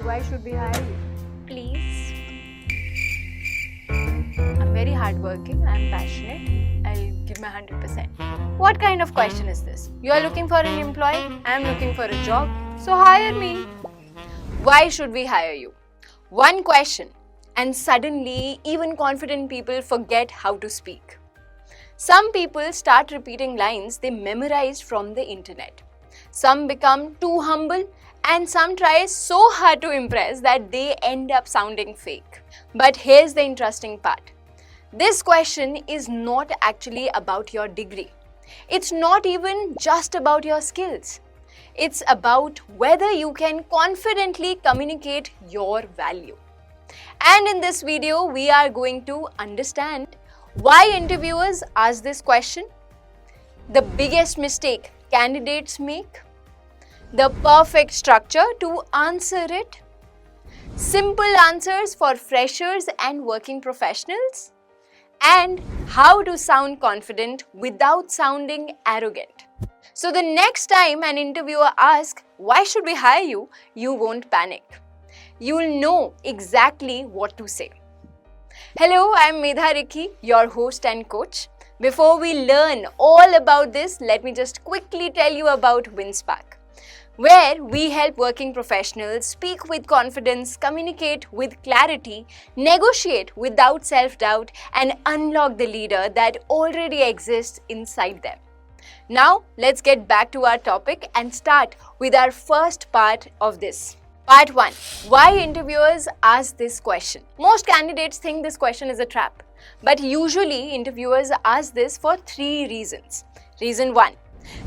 Why should we hire you? Please. I'm very hardworking, I'm passionate, I'll give my 100%. What kind of question is this? You are looking for an employee, I'm looking for a job, so hire me. Why should we hire you? One question, and suddenly even confident people forget how to speak. Some people start repeating lines they memorized from the internet. Some become too humble, and some try so hard to impress that they end up sounding fake. But here's the interesting part. This question is not actually about your degree. It's not even just about your skills. It's about whether you can confidently communicate your value. And in this video, we are going to understand why interviewers ask this question, the biggest mistake candidates make, the perfect structure to answer it, simple answers for freshers and working professionals, and how to sound confident without sounding arrogant. So the next time an interviewer asks, "Why should we hire you?" you won't panic. You'll know exactly what to say. Hello, I'm Medha Rikhi, your host and coach. Before we learn all about this, let me just quickly tell you about Winspark, where we help working professionals speak with confidence, communicate with clarity, negotiate without self-doubt, and unlock the leader that already exists inside them. Now, let's get back to our topic and start with our first part of this. Part 1. Why interviewers ask this question? Most candidates think this question is a trap, but usually interviewers ask this for 3 reasons. Reason 1.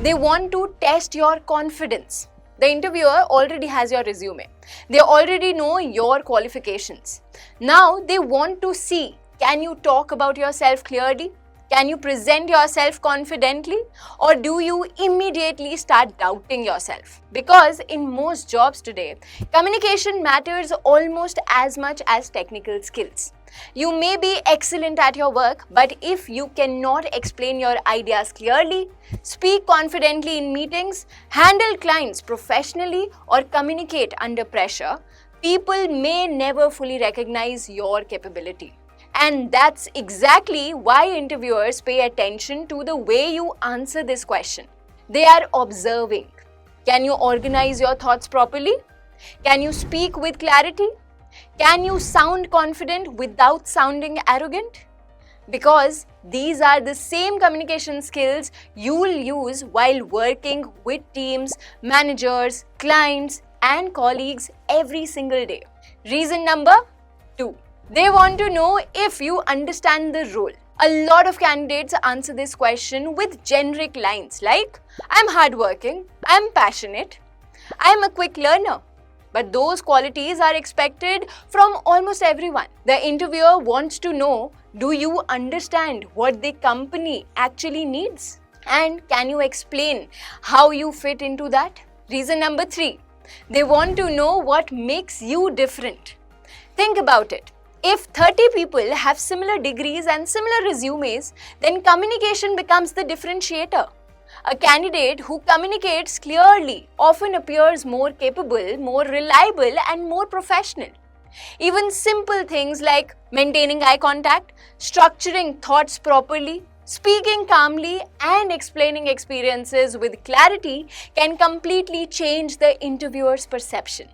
They want to test your confidence. The interviewer already has your resume. They already know your qualifications. Now they want to see, can you talk about yourself clearly? Can you present yourself confidently? Or do you immediately start doubting yourself? Because in most jobs today, communication matters almost as much as technical skills. You may be excellent at your work, but if you cannot explain your ideas clearly, speak confidently in meetings, handle clients professionally, or communicate under pressure, people may never fully recognize your capability. And that's exactly why interviewers pay attention to the way you answer this question. They are observing. Can you organize your thoughts properly? Can you speak with clarity? Can you sound confident without sounding arrogant? Because these are the same communication skills you'll use while working with teams, managers, clients, and colleagues every single day. Reason number 2. They want to know if you understand the role. A lot of candidates answer this question with generic lines like, "I'm hardworking, I'm passionate, I'm a quick learner." But those qualities are expected from almost everyone. The interviewer wants to know, do you understand what the company actually needs? And can you explain how you fit into that? Reason number 3. They want to know what makes you different. Think about it. If 30 people have similar degrees and similar resumes, then communication becomes the differentiator. A candidate who communicates clearly often appears more capable, more reliable, and more professional. Even simple things like maintaining eye contact, structuring thoughts properly, speaking calmly, and explaining experiences with clarity can completely change the interviewer's perception.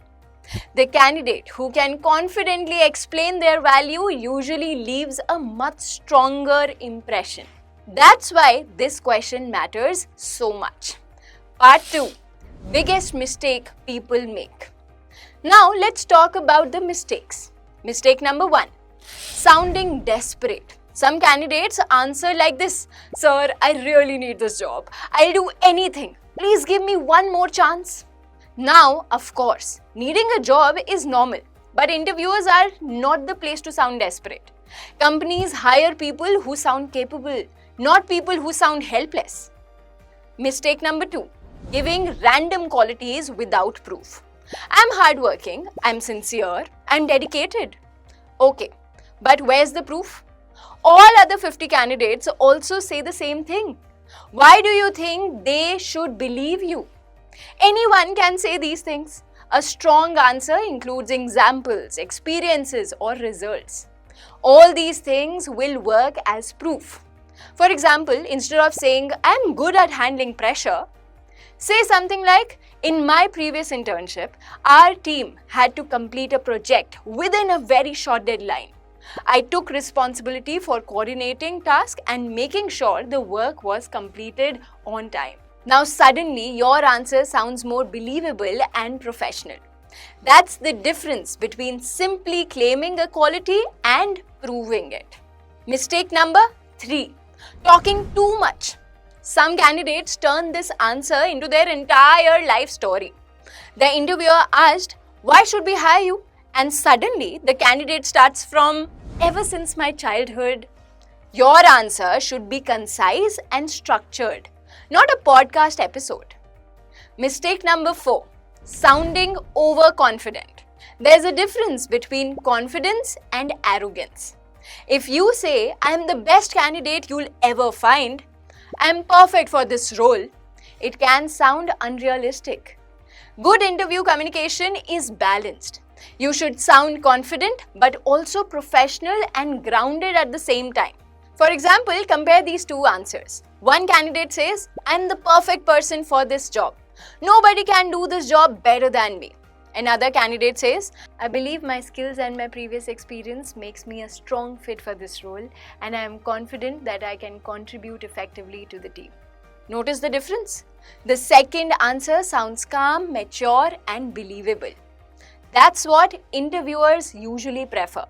The candidate who can confidently explain their value usually leaves a much stronger impression. That's why this question matters so much. Part 2. Biggest mistake people make. Now let's talk about the mistakes. Mistake number 1. Sounding desperate. Some candidates answer like this, "Sir, I really need this job. I'll do anything. Please give me one more chance." Now, of course, needing a job is normal, but interviewers are not the place to sound desperate. Companies hire people who sound capable, not people who sound helpless. Mistake number 2. Giving random qualities without proof. "I'm hardworking, I'm sincere, I'm dedicated." Okay, but where's the proof? All other 50 candidates also say the same thing. Why do you think they should believe you? Anyone can say these things, A strong answer includes examples, experiences, or results. All these things will work as proof. For example, instead of saying, I'm good at handling pressure, say something like, in my previous internship, our team had to complete a project within a very short deadline. I took responsibility for coordinating tasks and making sure the work was completed on time. Now suddenly your answer sounds more believable and professional. That's the difference between simply claiming a quality and proving it. Mistake number 3. Talking too much. Some candidates turn this answer into their entire life story. The interviewer asked, "Why should we hire you?" And suddenly the candidate starts from, "Ever since my childhood." Your answer should be concise and structured, not a podcast episode. Mistake number 4. Sounding overconfident. There's a difference between confidence and arrogance. If you say, "I'm the best candidate you'll ever find," "I'm perfect for this role," it can sound unrealistic. Good interview communication is balanced. You should sound confident but also professional and grounded at the same time. For example, compare these two answers. One candidate says, "I'm the perfect person for this job. Nobody can do this job better than me." Another candidate says, "I believe my skills and my previous experience makes me a strong fit for this role, and I am confident that I can contribute effectively to the team." Notice the difference? The second answer sounds calm, mature, and believable. That's what interviewers usually prefer.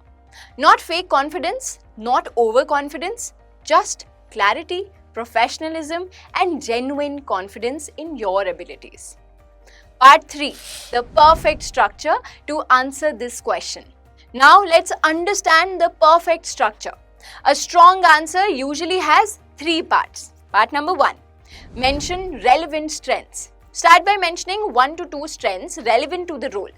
Not fake confidence, not overconfidence, just clarity, professionalism, and genuine confidence in your abilities. Part 3. The perfect structure to answer this question. Now let's understand the perfect structure. A strong answer usually has 3 parts. Part number 1. Mention relevant strengths. Start by mentioning 1 to 2 strengths relevant to the role.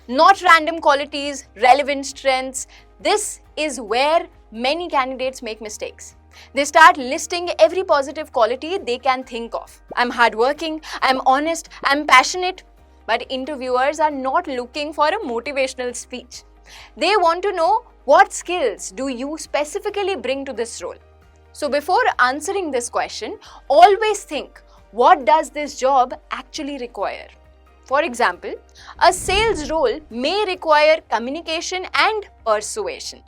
Not random qualities, relevant strengths. This is where many candidates make mistakes. They start listing every positive quality they can think of. "I'm hardworking, I'm honest, I'm passionate." But interviewers are not looking for a motivational speech. They want to know, what skills do you specifically bring to this role? So before answering this question, always think, what does this job actually require? For example, a sales role may require communication and persuasion.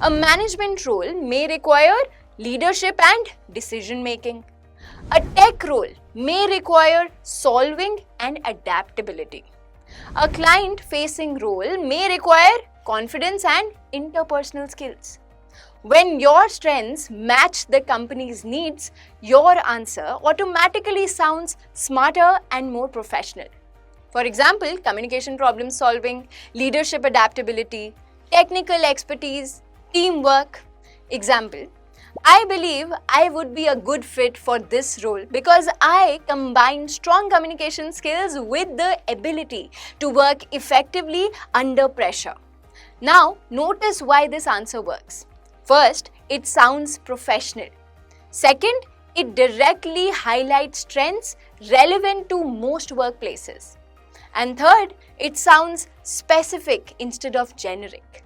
A management role may require leadership and decision making. A tech role may require solving and adaptability. A client-facing role may require confidence and interpersonal skills. When your strengths match the company's needs, your answer automatically sounds smarter and more professional. For example, communication problem solving, leadership adaptability, technical expertise, teamwork. Example, "I believe I would be a good fit for this role because I combine strong communication skills with the ability to work effectively under pressure." Now, notice why this answer works. First, it sounds professional. Second, it directly highlights strengths relevant to most workplaces. And third, it sounds specific instead of generic.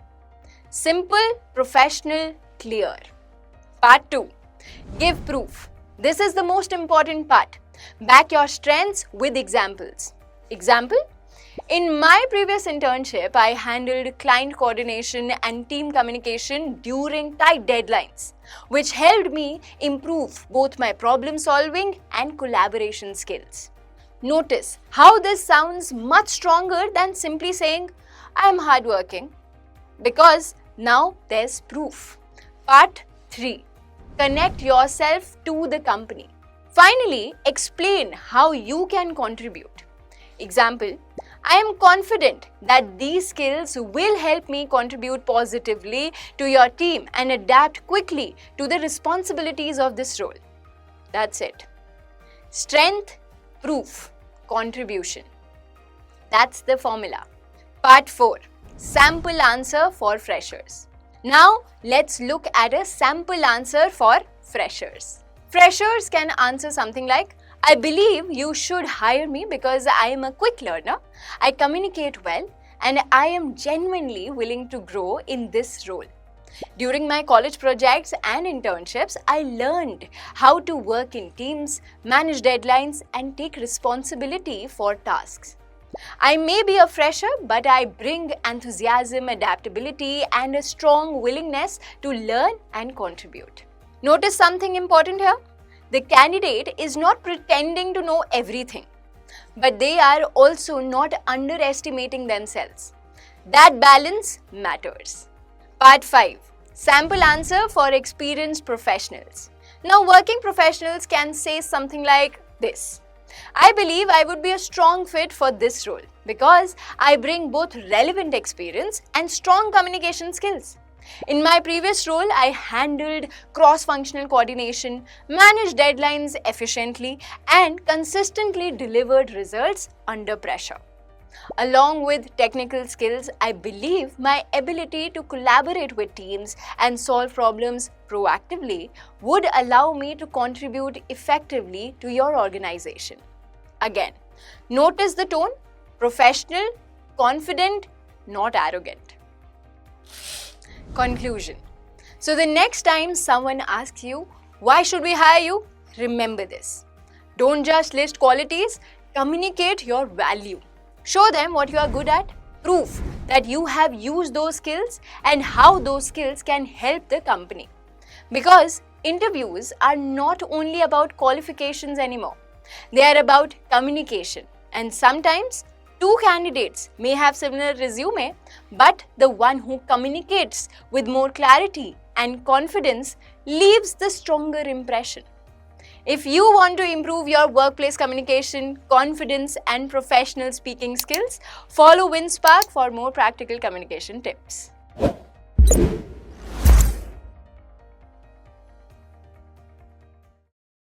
Simple, professional, clear. Part 2. Give proof. This is the most important part. Back your strengths with examples. Example, "In my previous internship, I handled client coordination and team communication during tight deadlines, which helped me improve both my problem solving and collaboration skills." Notice how this sounds much stronger than simply saying, "I'm hardworking," because now there's proof. Part 3. Connect yourself to the company. Finally, explain how you can contribute. Example, "I am confident that these skills will help me contribute positively to your team and adapt quickly to the responsibilities of this role." That's it. Strength, proof, contribution. That's the formula. Part 4. Sample answer for freshers. Now, let's look at a sample answer for freshers. Freshers can answer something like, I believe you should hire me because I am a quick learner, I communicate well, and I am genuinely willing to grow in this role. During my college projects and internships, I learned how to work in teams, manage deadlines, and take responsibility for tasks. I may be a fresher, but I bring enthusiasm, adaptability, and a strong willingness to learn and contribute. Notice something important here? The candidate is not pretending to know everything, but they are also not underestimating themselves. That balance matters. Part 5. Sample answer for experienced professionals. Now, working professionals can say something like this. I believe I would be a strong fit for this role because I bring both relevant experience and strong communication skills. In my previous role, I handled cross-functional coordination, managed deadlines efficiently, and consistently delivered results under pressure. Along with technical skills, I believe my ability to collaborate with teams and solve problems proactively would allow me to contribute effectively to your organization. Again, notice the tone: professional, confident, not arrogant. Conclusion. So the next time someone asks you, why should we hire you? Remember this. Don't just list qualities, communicate your value. Show them what you are good at. Prove that you have used those skills and how those skills can help the company. Because interviews are not only about qualifications anymore. They are about communication. And sometimes two candidates may have similar resume, but the one who communicates with more clarity and confidence leaves the stronger impression. If you want to improve your workplace communication, confidence, and professional speaking skills, follow Winspark for more practical communication tips.